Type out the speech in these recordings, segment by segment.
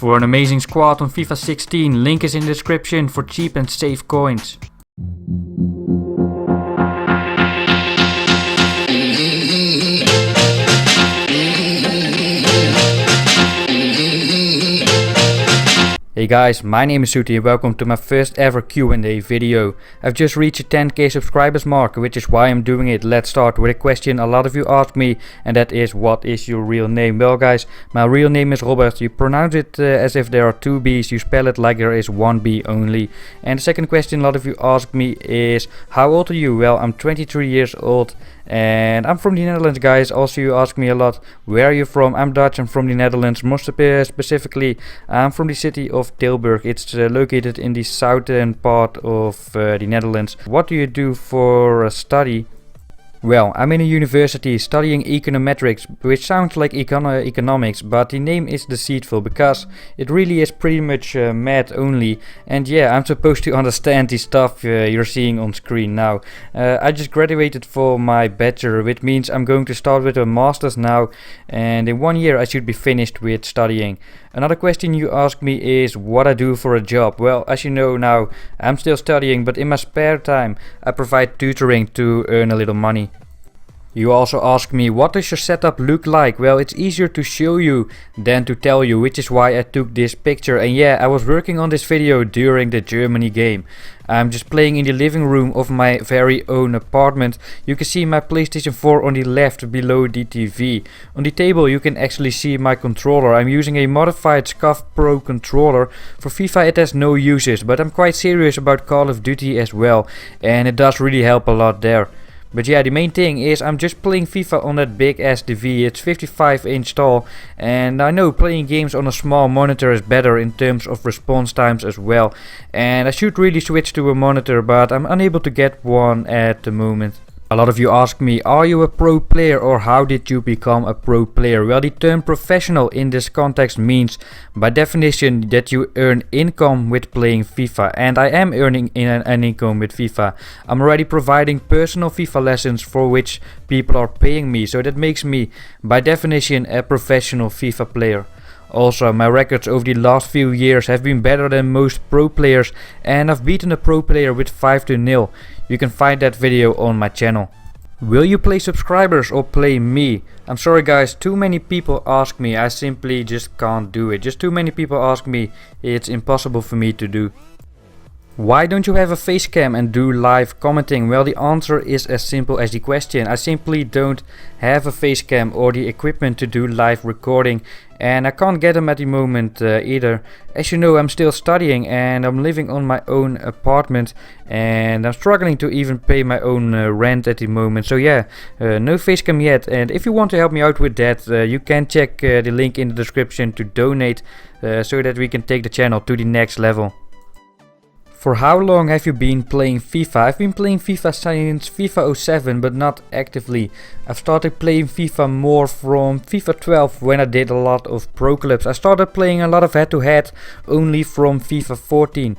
For an amazing squad on FIFA 16, link is in the description for cheap and safe coins. Hey guys, my name is SOETIE and welcome to my first ever Q&A video. I've just reached a 10k subscribers mark, which is why I'm doing it. Let's start with a question a lot of you ask me, and that is, what is your real name? Well guys, my real name is Robert. You pronounce it as if there are two B's, you spell it like there is one B only. And the second question a lot of you ask me is, how old are you? Well, I'm 23 years old. And I'm from the Netherlands, guys. Also, you ask me a lot, where are you from? I'm Dutch, I'm from the Netherlands. More specifically, I'm from the city of Tilburg. It's located in the southern part of the Netherlands. What do you do for a study? Well, I'm in a university studying econometrics, which sounds like economics, but the name is deceitful because it really is pretty much math only. And yeah, I'm supposed to understand the stuff you're seeing on screen now. I just graduated for my bachelor, which means I'm going to start with a master's now, and in 1 year I should be finished with studying. Another question you ask me is what I do for a job. Well, as you know now, I'm still studying, but in my spare time I provide tutoring to earn a little money. You also ask me, what does your setup look like? Well, it's easier to show you than to tell you, which is why I took this picture. And yeah, I was working on this video during the Germany game. I'm just playing in the living room of my very own apartment. You can see my PlayStation 4 on the left below the TV. On the table you can actually see my controller. I'm using a modified SCAF Pro controller. For FIFA it has no uses, but I'm quite serious about Call of Duty as well, and it does really help a lot there. But yeah, the main thing is I'm just playing FIFA on that big ass TV. It's 55-inch tall, and I know playing games on a small monitor is better in terms of response times as well. And I should really switch to a monitor, but I'm unable to get one at the moment. A lot of you ask me, are you a pro player or how did you become a pro player? Well, the term professional in this context means by definition that you earn income with playing FIFA, and I am earning an income with FIFA. I'm already providing personal FIFA lessons for which people are paying me, so that makes me by definition a professional FIFA player. Also, my records over the last few years have been better than most pro players, and I've beaten a pro player with 5-0. You can find that video on my channel. Will you play subscribers or play me? I'm sorry guys, too many people ask me, I simply just can't do it. Just too many people ask me, it's impossible for me to do. Why don't you have a FACECAM and do live commenting? Well, the answer is as simple as the question. I simply don't have a FACECAM or the equipment to do live recording, and I can't get them at the moment either. As you know, I'm still studying and I'm living on my own apartment, and I'm struggling to even pay my own rent at the moment. So yeah, no FACECAM yet, and if you want to help me out with that, you can check the link in the description to donate so that we can take the channel to the next level. For how long have you been playing FIFA? I've been playing FIFA since FIFA 07, but not actively. I've started playing FIFA more from FIFA 12 when I did a lot of pro clubs. I started playing a lot of head-to-head only from FIFA 14.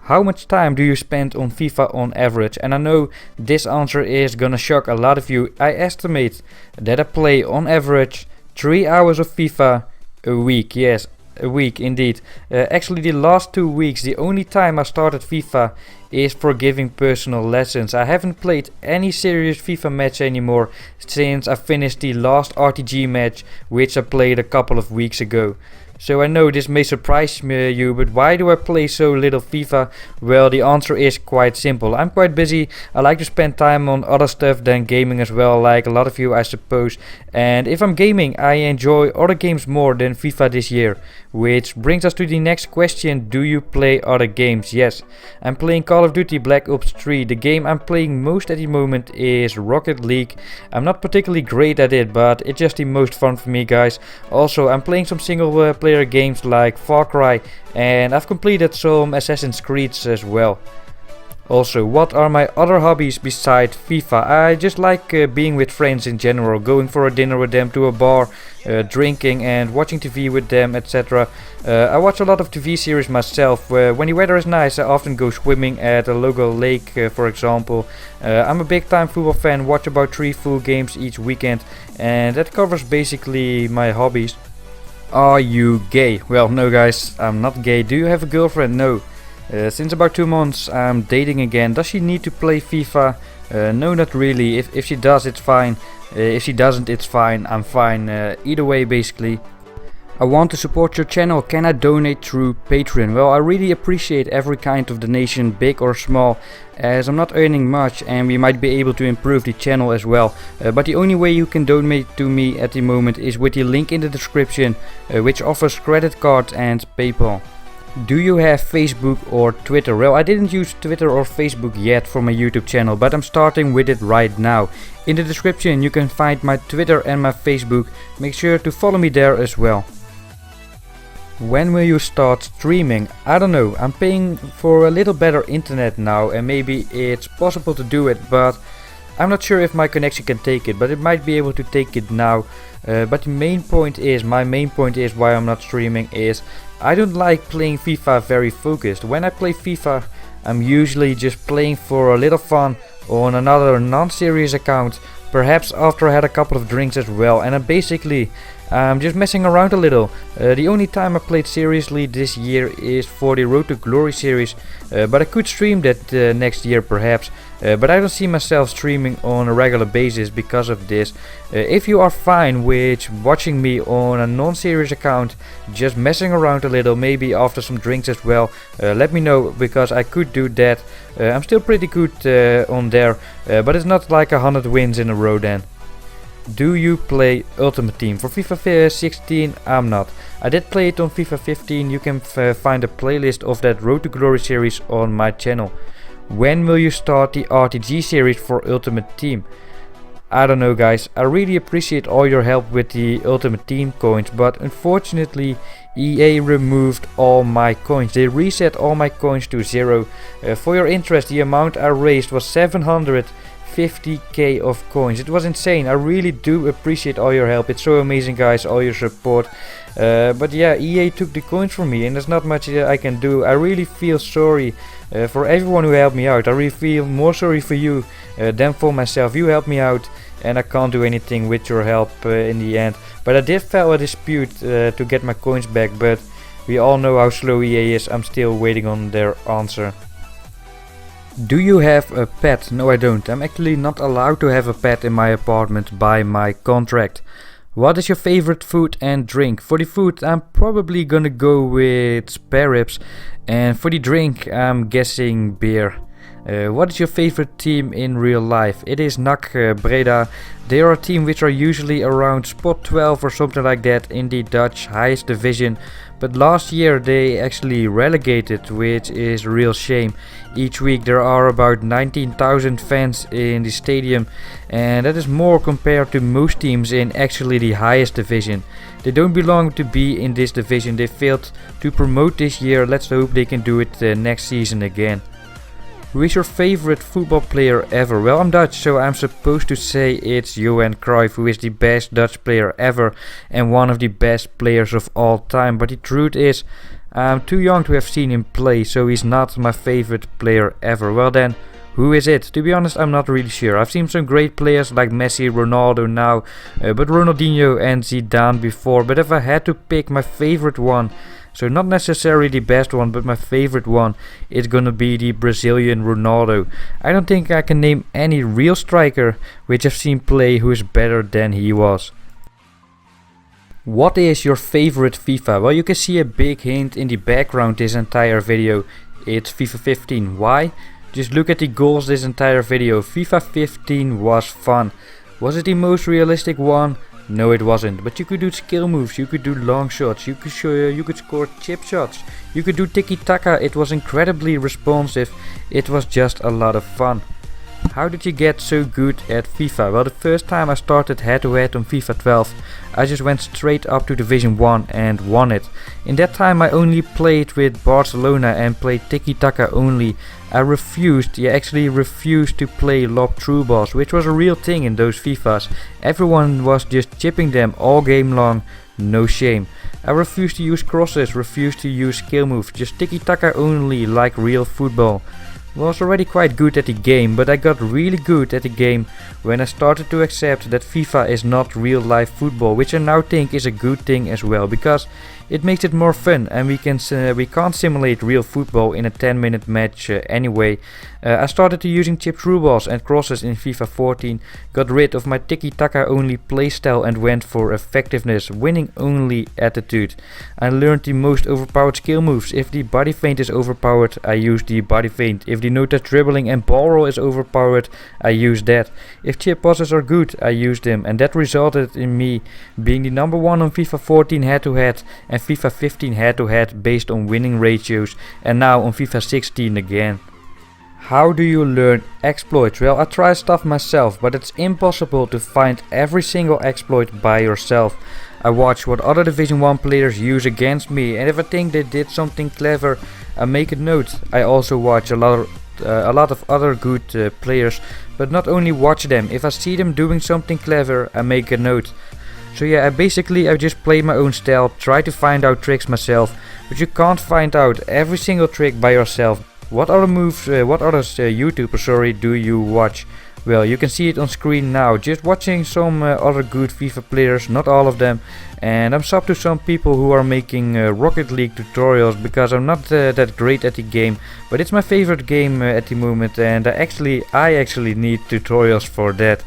How much time do you spend on FIFA on average? And I know this answer is gonna shock a lot of you. I estimate that I play on average 3 hours of FIFA a week. Yes, a week indeed. Actually the last 2 weeks, the only time I started FIFA is for giving personal lessons. I haven't played any serious FIFA match anymore since I finished the last RTG match, which I played a couple of weeks ago. So I know this may surprise you, but why do I play so little FIFA? Well, the answer is quite simple. I'm quite busy. I like to spend time on other stuff than gaming as well, like a lot of you I suppose. And if I'm gaming, I enjoy other games more than FIFA this year. Which brings us to the next question, do you play other games? Yes, I'm playing Call of Duty Black Ops 3. The game I'm playing most at the moment is Rocket League. I'm not particularly great at it, but it's just the most fun for me guys. Also, I'm playing some single player games like Far Cry, and I've completed some Assassin's Creeds as well. Also, what are my other hobbies besides FIFA? I just like being with friends in general, going for a dinner with them, to a bar, drinking and watching TV with them, etc. I watch a lot of TV series myself. When the weather is nice, I often go swimming at a local lake, for example. I'm a big time football fan, watch about 3 full games each weekend, and that covers basically my hobbies. Are you gay? Well, no guys, I'm not gay. Do you have a girlfriend? No. Since about 2 months I'm dating again. Does she need to play FIFA? No, not really. If she does, it's fine. If she doesn't, it's fine. I'm fine. Either way, basically. I want to support your channel. Can I donate through Patreon? Well, I really appreciate every kind of donation, big or small, as I'm not earning much and we might be able to improve the channel as well. But the only way you can donate to me at the moment is with the link in the description, which offers credit card and PayPal. Do you have Facebook or Twitter? Well, I didn't use Twitter or Facebook yet for my YouTube channel, but I'm starting with it right now. In the description you can find my Twitter and my Facebook. Make sure to follow me there as well. When will you start streaming? I don't know. I'm paying for a little better internet now and maybe it's possible to do it, but I'm not sure if my connection can take it, but it might be able to take it now. But my main point is why I'm not streaming is I don't like playing FIFA very focused. When I play FIFA, I'm usually just playing for a little fun on another non-serious account, perhaps after I had a couple of drinks as well, and I'm just messing around a little. The only time I played seriously this year is for the Road to Glory series, but I could stream that next year perhaps, but I don't see myself streaming on a regular basis because of this. If you are fine with watching me on a non-serious account, just messing around a little, maybe after some drinks as well, let me know, because I could do that. I'm still pretty good on there, but it's not like 100 wins in a row then. Do you play Ultimate Team? For FIFA 16 I'm not. I did play it on FIFA 15. You can find a playlist of that Road to Glory series on my channel. When will you start the RTG series for Ultimate Team? I don't know guys, I really appreciate all your help with the Ultimate Team coins, but unfortunately EA removed all my coins. They reset all my coins to 0. For your interest, the amount I raised was 750k of coins. It was insane. I really do appreciate all your help. It's so amazing guys, all your support. But yeah, EA took the coins from me and there's not much I can do. I really feel sorry for everyone who helped me out. I really feel more sorry for you than for myself. You helped me out and I can't do anything with your help in the end. But I did file a dispute to get my coins back, but we all know how slow EA is. I'm still waiting on their answer. Do you have a pet? No, I don't. I'm actually not allowed to have a pet in my apartment by my contract. What is your favorite food and drink? For the food, I'm probably gonna go with spare ribs, and for the drink, I'm guessing beer. What is your favorite team in real life? It is NAC Breda. They are a team which are usually around spot 12 or something like that in the Dutch highest division. But last year they actually relegated, which is a real shame. Each week there are about 19,000 fans in the stadium, and that is more compared to most teams in actually the highest division. They don't belong to be in this division. They failed to promote this year. Let's hope they can do it next season again. Who is your favorite football player ever? Well, I'm Dutch, so I'm supposed to say it's Johan Cruyff, who is the best Dutch player ever and one of the best players of all time. But the truth is, I'm too young to have seen him play, so he's not my favorite player ever. Well then, who is it? To be honest, I'm not really sure. I've seen some great players like Messi, Ronaldo now, but Ronaldinho and Zidane before. But if I had to pick my favorite one, so not necessarily the best one, but my favorite one, it's gonna be the Brazilian Ronaldo. I don't think I can name any real striker which I've seen play who is better than he was. What is your favorite FIFA? Well, you can see a big hint in the background this entire video. It's FIFA 15. Why? Just look at the goals this entire video. FIFA 15 was fun. Was it the most realistic one? No, it wasn't, but you could do skill moves, you could do long shots, you could score chip shots, you could do tiki-taka. It was incredibly responsive. It was just a lot of fun. How did you get so good at FIFA? Well, the first time I started head-to-head on FIFA 12, I just went straight up to Division 1 and won it. In that time I only played with Barcelona and played tiki-taka only. I actually refused to play lob through balls, which was a real thing in those FIFAs. Everyone was just chipping them all game long, no shame. I refused to use crosses, refused to use skill moves, just tiki-taka only like real football. Was already quite good at the game, but I got really good at the game when I started to accept that FIFA is not real life football, which I now think is a good thing as well, because it makes it more fun and we can't simulate real football in a 10-minute match anyway. I started to using chip through balls and crosses in FIFA 14, got rid of my tiki-taka only playstyle and went for effectiveness, winning only attitude. I learned the most overpowered skill moves. If the body feint is overpowered, I use the body feint. If the no-touch dribbling and ball roll is overpowered, I use that. If chip passes are good, I use them, and that resulted in me being the number 1 on FIFA 14 head-to-head and FIFA 15 head-to-head based on winning ratios, and now on FIFA 16 again. How do you learn exploits? Well, I try stuff myself, but it's impossible to find every single exploit by yourself. I watch what other Division 1 players use against me, and if I think they did something clever, I make a note. I also watch a lot of other good players, but not only watch them. If I see them doing something clever, I make a note. So yeah, I just play my own style, try to find out tricks myself, but you can't find out every single trick by yourself. What other YouTubers do you watch? Well, you can see it on screen now, just watching some other good FIFA players, not all of them, and I'm sub to some people who are making Rocket League tutorials, because I'm not that great at the game, but it's my favorite game at the moment, and I actually need tutorials for that.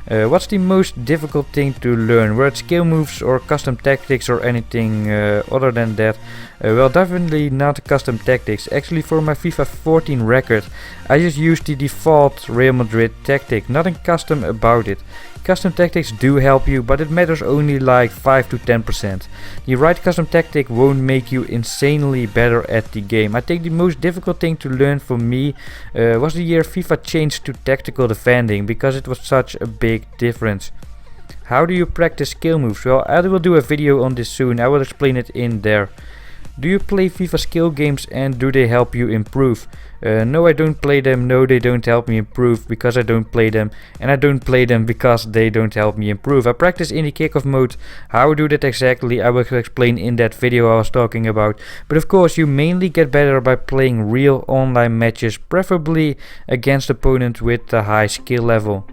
What's the most difficult thing to learn? Were it skill moves or custom tactics or anything other than that? Well, definitely not custom tactics. Actually, for my FIFA 14 record, I just used the default Real Madrid tactic, nothing custom about it. Custom tactics do help you, but it matters only like 5 to 10%. The right custom tactic won't make you insanely better at the game. I think the most difficult thing to learn for me was the year FIFA changed to tactical defending, because it was such a big difference. How do you practice skill moves? Well, I will do a video on this soon, I will explain it in there. Do you play FIFA skill games and do they help you improve? No, I don't play them. No, they don't help me improve because I don't play them. And I don't play them because they don't help me improve. I practice in the kickoff mode. How I do that exactly, I will explain in that video I was talking about. But of course, you mainly get better by playing real online matches, preferably against opponents with a high skill level.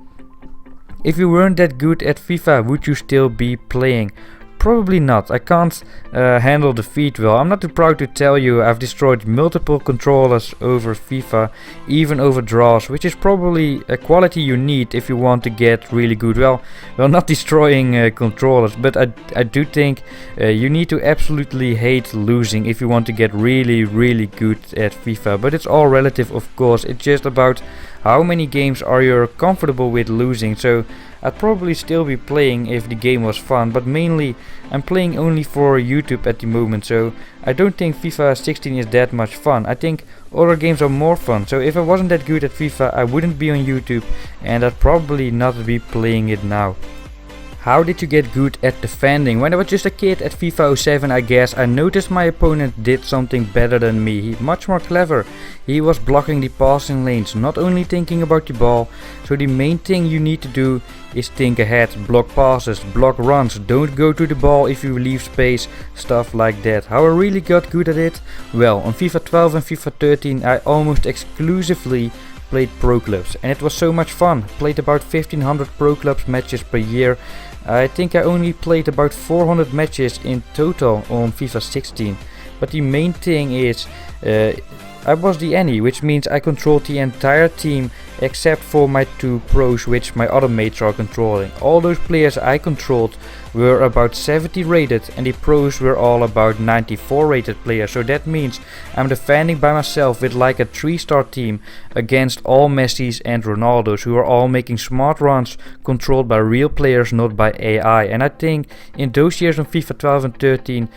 If you weren't that good at FIFA, would you still be playing? Probably not. I can't handle defeat well. I'm not too proud to tell you I've destroyed multiple controllers over FIFA, even over draws, which is probably a quality you need if you want to get really good. Well, not destroying controllers, but I do think you need to absolutely hate losing if you want to get really good at FIFA. But it's all relative, of course. It's just about how many games are you comfortable with losing. So I'd probably still be playing if the game was fun, but mainly I'm playing only for YouTube at the moment, so I don't think FIFA 16 is that much fun. I think other games are more fun, so if I wasn't that good at FIFA, I wouldn't be on YouTube, and I'd probably not be playing it now. How did you get good at defending? When I was just a kid at FIFA 07, I guess, I noticed my opponent did something better than me. He's much more clever. He was blocking the passing lanes, not only thinking about the ball. So the main thing you need to do is think ahead, block passes, block runs, don't go to the ball if you leave space, stuff like that. How I really got good at it? Well, on FIFA 12 and FIFA 13 I almost exclusively played pro clubs, and it was so much fun. Played about 1500 pro clubs matches per year. I think I only played about 400 matches in total on FIFA 16, but the main thing is I was the any, which means I controlled the entire team except for my 2 pros, which my other mates are controlling. All those players I controlled were about 70 rated, and the pros were all about 94 rated players. So that means I'm defending by myself with like a 3-star team against all Messis and Ronaldos, who are all making smart runs controlled by real players, not by AI. And I think in those years on FIFA 12 and 13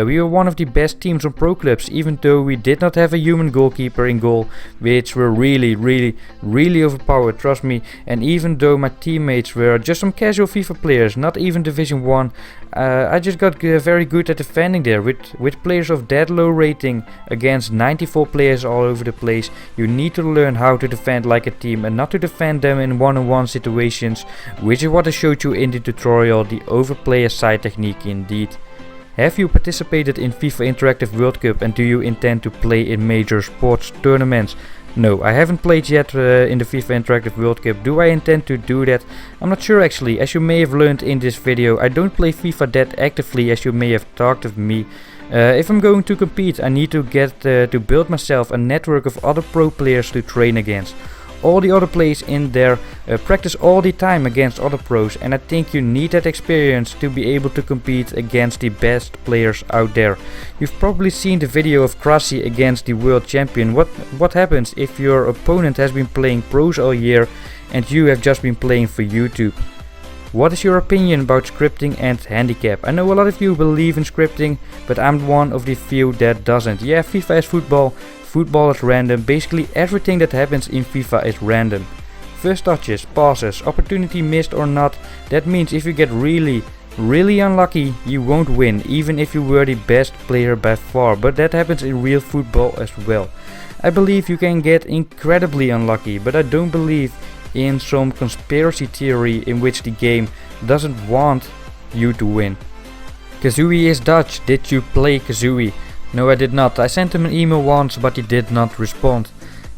we were one of the best teams on pro clubs, even though we did not have a human goalkeeper in goal, which were really overpowered, trust me. And even though my teammates were just some casual FIFA players, not even Division 1, I just got very good at defending there with players of that low rating against 94 players all over the place. You need to learn how to defend like a team and not to defend them in one-on-one situations, which is what I showed you in the tutorial, the overplay aside technique indeed. Have you participated in FIFA Interactive World Cup, and do you intend to play in major sports tournaments? No, I haven't played yet in the FIFA Interactive World Cup. Do I intend to do that? I'm not sure actually. As you may have learned in this video, I don't play FIFA that actively as you may have talked of me. If I'm going to compete, I need to get to build myself a network of other pro players to train against. All the other players in there practice all the time against other pros, and I think you need that experience to be able to compete against the best players out there. You've probably seen the video of Krasi against the world champion. What happens if your opponent has been playing pros all year and you have just been playing for YouTube? What is your opinion about scripting and handicap? I know a lot of you believe in scripting, but I'm one of the few that doesn't. Yeah, FIFA is football. Football is random. Basically everything that happens in FIFA is random. First touches, passes, opportunity missed or not. That means if you get really unlucky, you won't win, even if you were the best player by far. But that happens in real football as well. I believe you can get incredibly unlucky, but I don't believe in some conspiracy theory in which the game doesn't want you to win. Kazooie is Dutch. Did you play Kazooie? No, I did not. I sent him an email once, but he did not respond.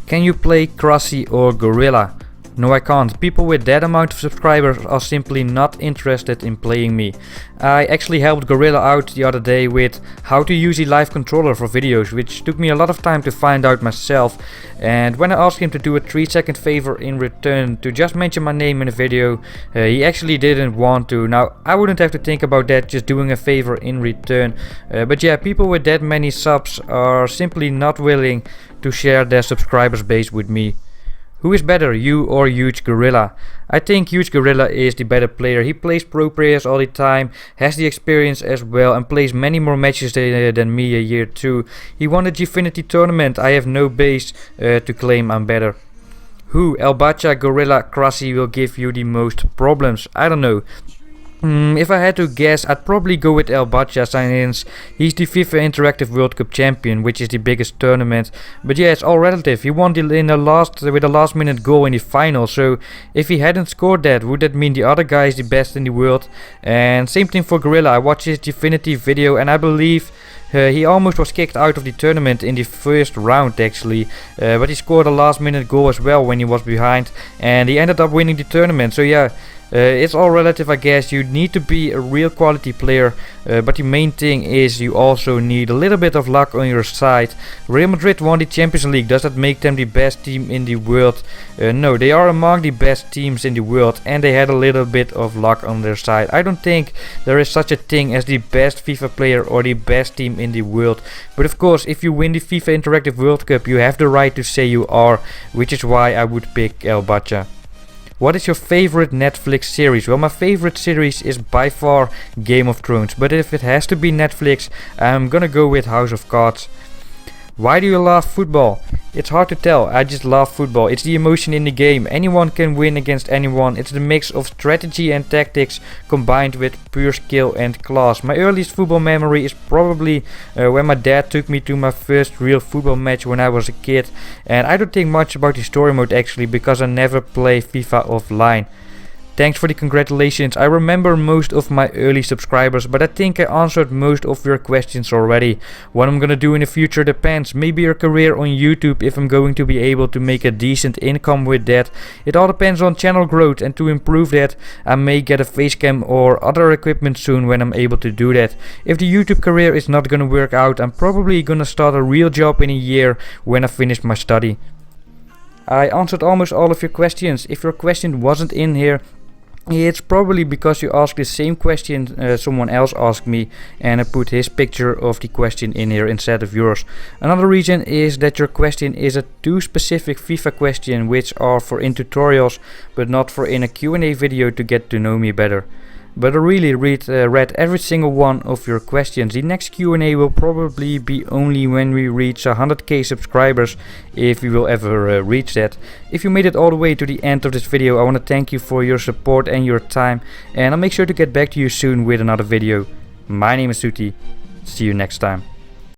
Can you play Krasi or Gorilla? No, I can't. People with that amount of subscribers are simply not interested in playing me. I actually helped Gorilla out the other day with how to use a live controller for videos, which took me a lot of time to find out myself. And when I asked him to do a 3-second favor in return to just mention my name in a video, he actually didn't want to. Now, I wouldn't have to think about that, just doing a favor in return. But yeah, people with that many subs are simply not willing to share their subscribers base with me. Who is better, you or Huge Gorilla? I think Huge Gorilla is the better player. He plays pro players all the time, has the experience as well, and plays many more matches than me a year too. He won the Gfinity tournament. I have no base to claim I'm better. Who, El Bacha, Gorilla, Krasi will give you the most problems? I don't know. If I had to guess, I'd probably go with El Bacha since he's the FIFA Interactive World Cup champion, which is the biggest tournament. But yeah, it's all relative. He won with a last minute goal in the final, so if he hadn't scored that, would that mean the other guy is the best in the world? And same thing for Gorilla. I watched his Gfinity video and I believe he almost was kicked out of the tournament in the first round actually, but he scored a last minute goal as well when he was behind, and he ended up winning the tournament. So yeah, it's all relative, I guess. You need to be a real quality player, but the main thing is you also need a little bit of luck on your side. Real Madrid won the Champions League. Does that make them the best team in the world? No, they are among the best teams in the world, and they had a little bit of luck on their side. I don't think there is such a thing as the best FIFA player or the best team in the world. But of course, if you win the FIFA Interactive World Cup, you have the right to say you are, which is why I would pick El Bacha. What is your favorite Netflix series? Well, my favorite series is by far Game of Thrones, but if it has to be Netflix, I'm gonna go with House of Cards. Why do you love football? It's hard to tell, I just love football. It's the emotion in the game. Anyone can win against anyone. It's the mix of strategy and tactics combined with pure skill and class. My earliest football memory is probably when my dad took me to my first real football match when I was a kid. And I don't think much about the story mode actually, because I never play FIFA offline. Thanks for the congratulations. I remember most of my early subscribers, but I think I answered most of your questions already. What I'm gonna do in the future depends. Maybe a career on YouTube if I'm going to be able to make a decent income with that. It all depends on channel growth, and to improve that, I may get a FACECAM or other equipment soon when I'm able to do that. If the YouTube career is not gonna work out, I'm probably gonna start a real job in a year when I finish my study. I answered almost all of your questions. If your question wasn't in here, it's probably because you asked the same question someone else asked me, and I put his picture of the question in here instead of yours. Another reason is that your question is a too specific FIFA question, which are for in tutorials but not for in a Q&A video to get to know me better. But I really read every single one of your questions. The next Q&A will probably be only when we reach 100k subscribers, if we will ever reach that. If you made it all the way to the end of this video, I want to thank you for your support and your time, and I'll make sure to get back to you soon with another video. My name is SOETIE. See you next time.